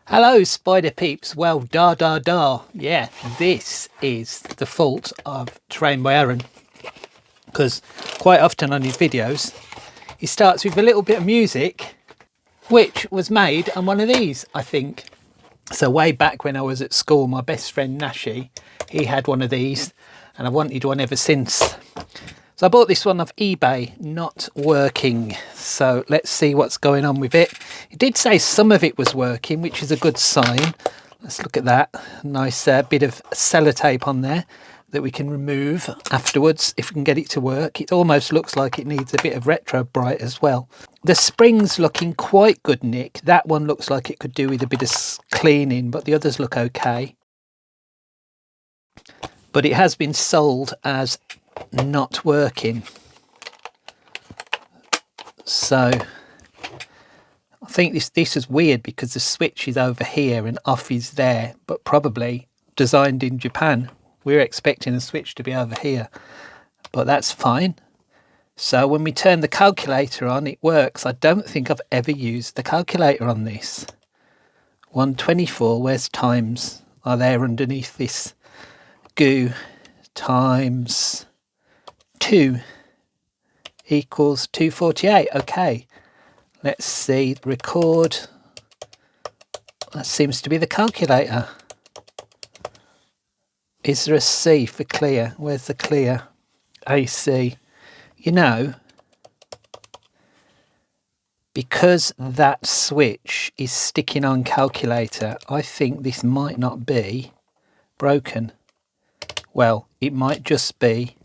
Hello Spider Peeps, well yeah, this is the fault of Trained by Aaron, because quite often on his videos he starts with a little bit of music which was made on one of these, I think. So way back when I was at school, my best friend Nashi, he had one of these and I wanted one ever since. So I bought this one off eBay, not working. So let's see what's going on with it. It did say some of it was working, which is a good sign. Let's look at that. Nice bit of sellotape on there that we can remove afterwards if we can get it to work. It almost looks like it needs a bit of retro bright as well. The spring's looking quite good, Nick. That one looks like it could do with a bit of cleaning, but the others look okay. But it has been sold as not working, so I think this is weird because the switch is over here and off is there, but probably designed in Japan. We're expecting the switch to be over here, but that's fine. So when we turn the calculator on, it works. I don't think I've ever used the calculator on this. 124, where's times? Are there underneath this goo? Times 2 equals 248. Okay, let's see, record. That seems to be the calculator. Is there a C for clear? Where's the clear? AC. You know, because that switch is sticking on calculator, I think this might not be broken. Well, it might just be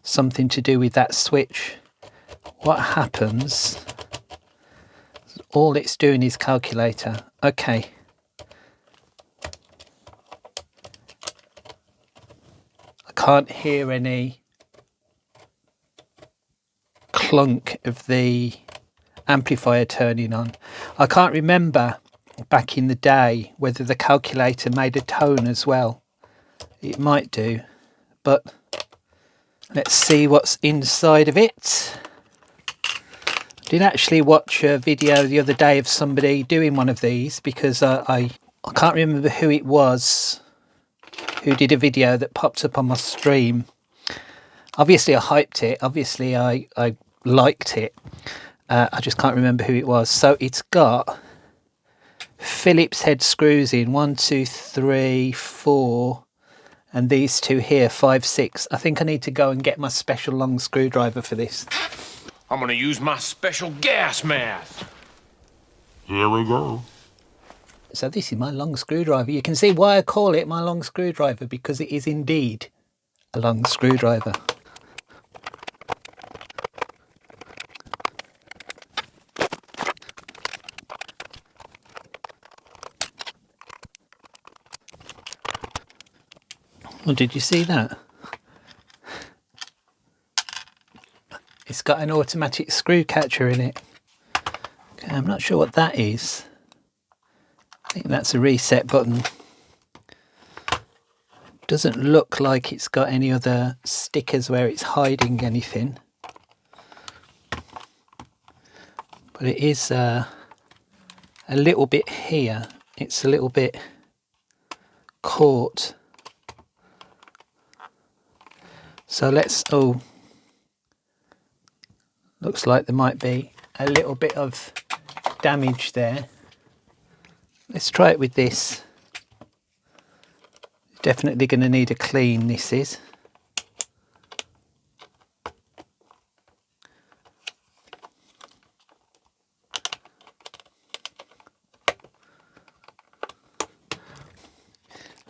something to do with that switch. What happens? All it's doing is calculator. Okay. I can't hear any clunk of the amplifier turning on. I can't remember back in the day whether the calculator made a tone as well. It might do, but let's see what's inside of it. I did actually watch a video the other day of somebody doing one of these, because I can't remember who it was who did a video that popped up on my stream. Obviously I hyped it, obviously I liked it. I just can't remember who it was. So it's got Phillips head screws in 1, 2, 3, 4. And these two here, 5, 6. I think I need to go and get my special long screwdriver for this. I'm gonna use my special gas mask. Here we go. So this is my long screwdriver. You can see why I call it my long screwdriver, because it is indeed a long screwdriver. Well, did you see that? It's got an automatic screw catcher in it. Okay, I'm not sure what that is. I think that's a reset button. Doesn't look like it's got any other stickers where it's hiding anything. But it is a little bit here. It's a little bit caught. So let's, oh, looks like there might be a little bit of damage there. Let's try it with this. Definitely going to need a clean, this is.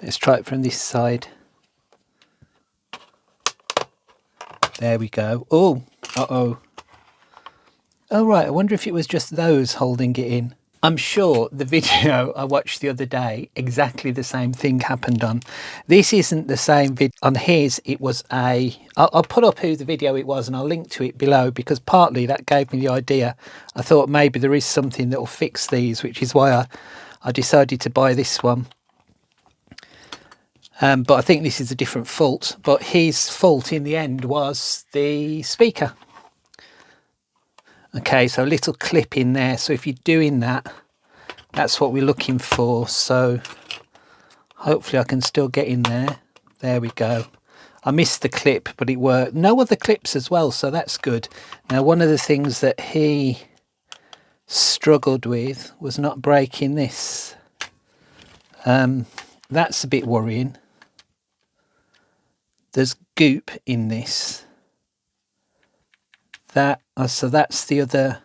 Let's try it from this side. There we go. Oh, uh-oh. Oh, right. I wonder if it was just those holding it in. I'm sure the video I watched the other day, exactly the same thing happened on. This isn't the same video. On his, it was a... I'll put up who the video it was and I'll link to it below, because partly that gave me the idea. I thought maybe there is something that will fix these, which is why I decided to buy this one. But I think this is a different fault. But his fault in the end was the speaker. Okay, so a little clip in there. So if you're doing that, That's what we're looking for. So hopefully I can still get in there. There we go. I missed the clip, but it worked. No other clips as well, so that's good. Now, one of the things that he struggled with was not breaking this. That's a bit worrying. There's goop in this. So that's the other,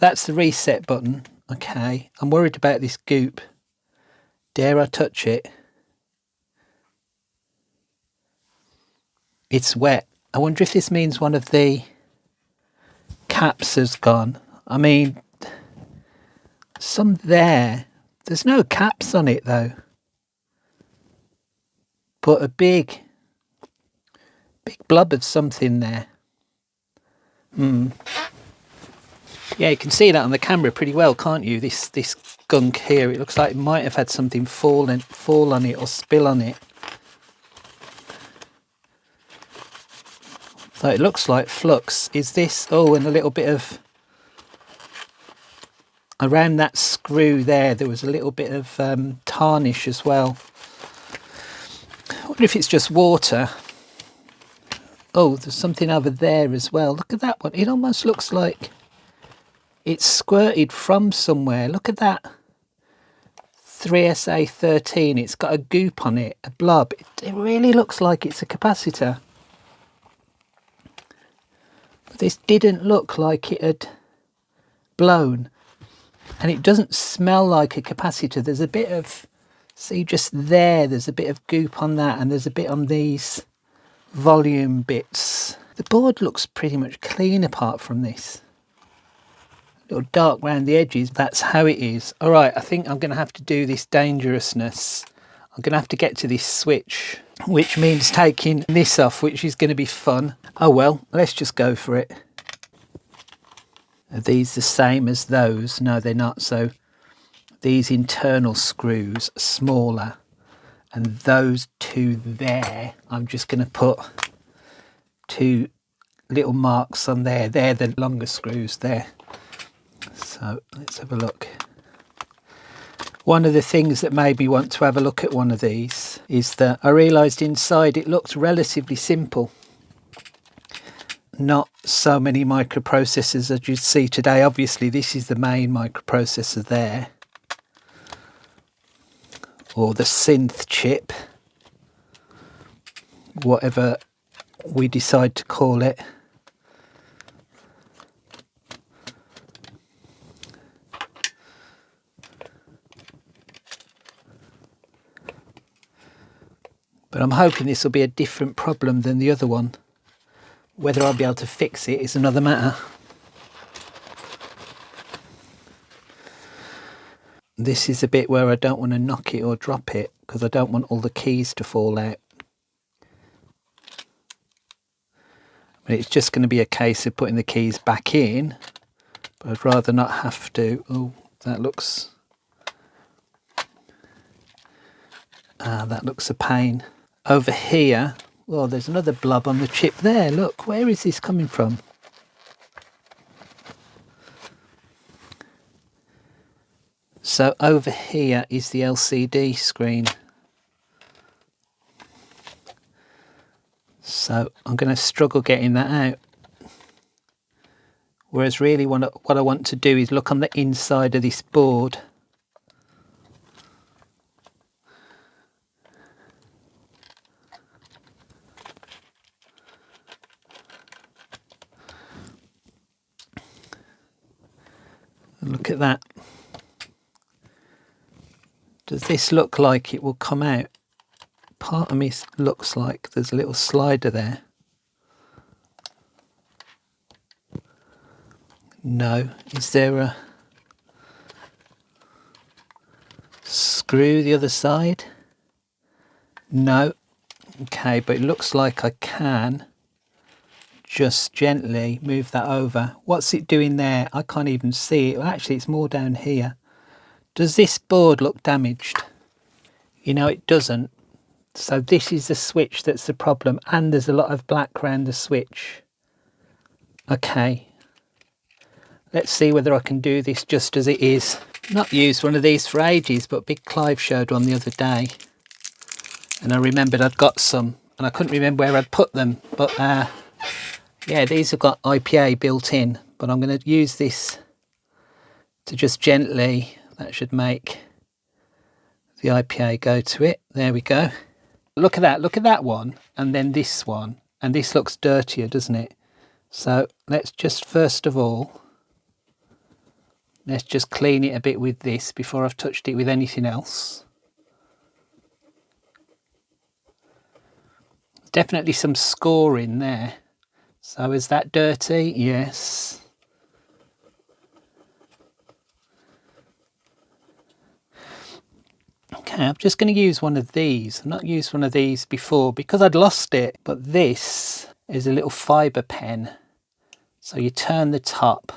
that's the reset button. Okay, I'm worried about this goop. Dare I touch it? It's wet. I wonder if this means one of the caps has gone. I mean, some there. There's no caps on it though. But a big blob of something there. Yeah, you can see that on the camera pretty well, can't you? This gunk here, it looks like it might have had something fall on it or spill on it. So it looks like flux. Is this, oh, and a little bit of, around that screw there was a little bit of tarnish as well. I wonder if it's just water. Oh, there's something over there as well. Look at that one. It almost looks like it's squirted from somewhere. Look at that. 3SA13. It's got a goop on it, a blob. It really looks like it's a capacitor. But this didn't look like it had blown. And it doesn't smell like a capacitor. There's a bit of, see just there's a bit of goop on that, and there's a bit on these volume bits. The board looks pretty much clean apart from this. A little dark around the edges, that's how it is. All right, I think I'm going to have to do this dangerousness. I'm going to have to get to this switch, which means taking this off, which is going to be fun. Oh well, let's just go for it. Are these the same as those? No, they're not. So these internal screws are smaller, and those two there, I'm just going to put two little marks on there. They're the longer screws there. So let's have a look. One of the things that made me want to have a look at one of these is that I realised inside it looked relatively simple. Not so many microprocessors as you see today. Obviously this is the main microprocessor there, or the Synth chip, whatever we decide to call it. But I'm hoping this will be a different problem than the other one. Whether I'll be able to fix it is another matter. This is a bit where I don't want to knock it or drop it, because I don't want all the keys to fall out. But it's just going to be a case of putting the keys back in, but I'd rather not have to. Oh, that looks a pain. Over here, well, there's another blob on the chip there. Look, where is this coming from? So over here is the LCD screen. So I'm going to struggle getting that out. Whereas really what I want to do is look on the inside of this board. Look at that. Does this look like it will come out? Part of me looks like there's a little slider there. No. Is there a screw the other side? No. Okay, but it looks like I can just gently move that over. What's it doing there? I can't even see it. Well, actually, it's more down here. Does this board look damaged? You know, it doesn't. So this is the switch that's the problem, and there's a lot of black around the switch. Okay. Let's see whether I can do this just as it is. Not used one of these for ages, but Big Clive showed one the other day. And I remembered I'd got some, and I couldn't remember where I'd put them. But yeah, these have got IPA built in, but I'm going to use this to just gently, that should make the IPA go to it. There we go. Look at that one, and then this one, and this looks dirtier, doesn't it? So let's just first of all, let's just clean it a bit with this before I've touched it with anything else. Definitely some score in there. So is that dirty? Yes. Okay, I'm just going to use one of these. I've not used one of these before because I'd lost it. But this is a little fibre pen. So you turn the top.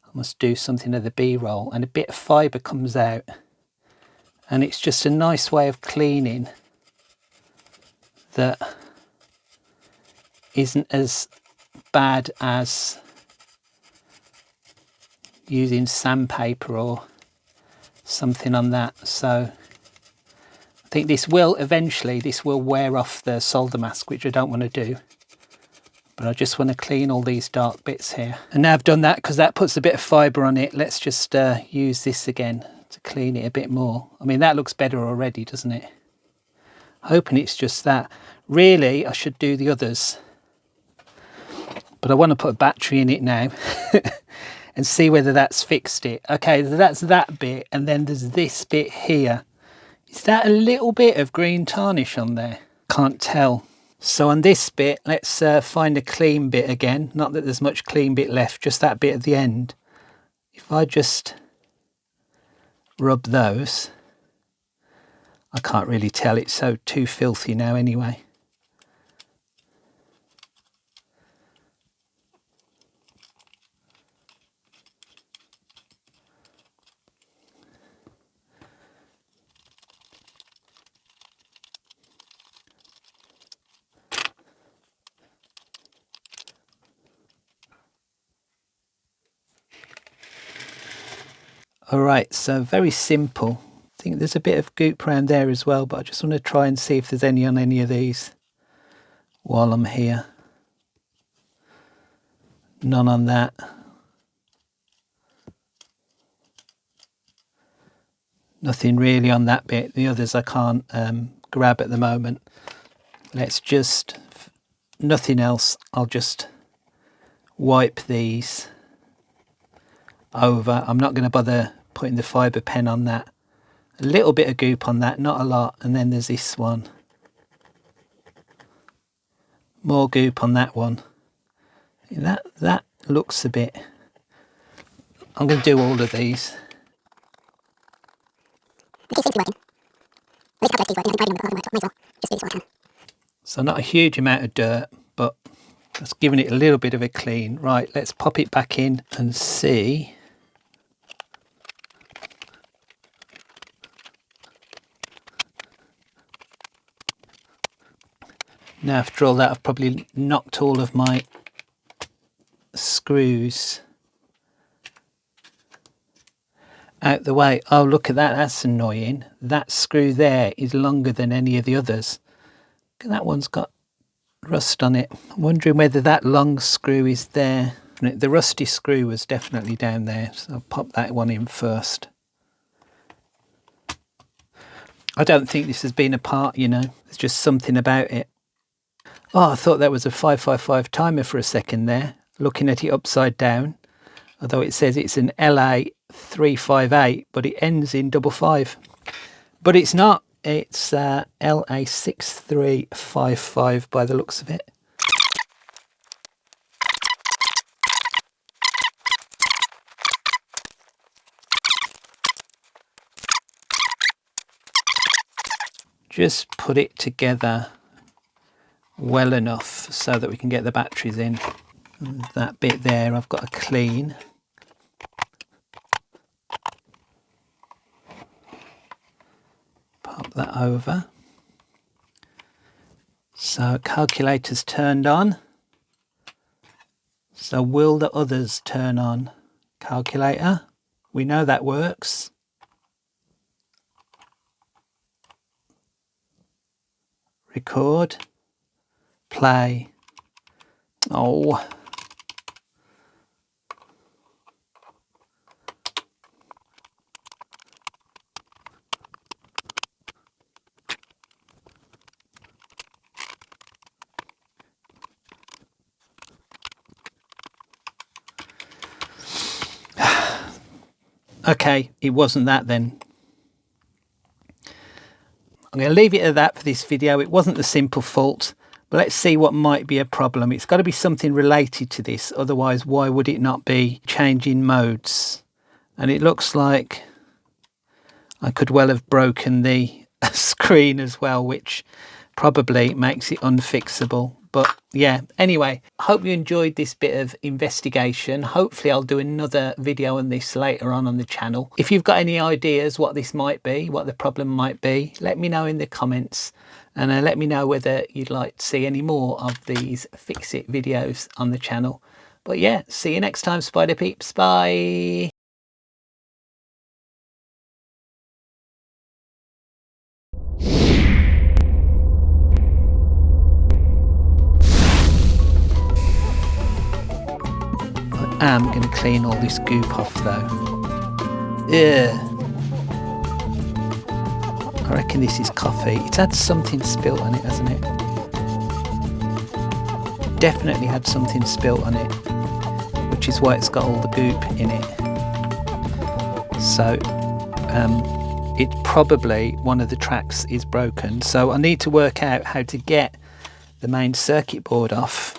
I must do something of the B-roll, and a bit of fibre comes out. And it's just a nice way of cleaning that isn't as bad as using sandpaper or something on that. So I think this will eventually, this will wear off the solder mask, which I don't want to do. But I just want to clean all these dark bits here. And now I've done that, because that puts a bit of fibre on it, let's just use this again to clean it a bit more. I mean, that looks better already, doesn't it? Hoping it's just that. Really, I should do the others. But I want to put a battery in it now and see whether that's fixed it. Okay, that's that bit, and then there's this bit here. Is that a little bit of green tarnish on there? Can't tell. So on this bit, let's find a clean bit again. Not that there's much clean bit left, just that bit at the end. If I just rub those, I can't really tell, it's so too filthy now anyway. All right, so very simple. I think there's a bit of goop around there as well, but I just want to try and see if there's any on any of these while I'm here. None on that. Nothing really on that bit. The others I can't grab at the moment. Let's just, nothing else. I'll just wipe these over. I'm not going to bother putting the fibre pen on that. A little bit of goop on that, not a lot. And then there's this one. More goop on that one. That looks a bit... I'm going to do all of these. So not a huge amount of dirt, but just giving it a little bit of a clean. Right, let's pop it back in and see. Now after all that, I've probably knocked all of my screws out the way. Oh, look at that, that's annoying. That screw there is longer than any of the others. That one's got rust on it. I'm wondering whether that long screw is there. The rusty screw was definitely down there, so I'll pop that one in first. I don't think this has been apart, you know. There's just something about it. Oh, I thought that was a 555 timer for a second there, looking at it upside down. Although it says it's an LA358, but it ends in 55. But it's not. It's LA6355 by the looks of it. Just put it together well enough so that we can get the batteries in. And that bit there I've got to clean. Pop that over. So calculator's turned on. So will the others turn on? Calculator, We know that works. Record, play. Oh. Okay, it wasn't that then. I'm going to leave it at that for this video. It wasn't the simple fault, but let's see what might be a problem. It's got to be something related to this, otherwise why would it not be changing modes? And it looks like I could well have broken the screen as well, which probably makes it unfixable. But yeah, anyway, I hope you enjoyed this bit of investigation. Hopefully I'll do another video on this later on the channel. If you've got any ideas what this might be, what the problem might be, let me know in the comments, and let me know whether you'd like to see any more of these fix it videos on the channel. But yeah, see you next time, Spider Peeps. Bye. I'm going to clean all this goop off though. Yeah. I reckon this is coffee. It's had something spilt on it, hasn't it? Definitely had something spilt on it, which is why it's got all the goop in it. So it's probably one of the tracks is broken. So I need to work out how to get the main circuit board off.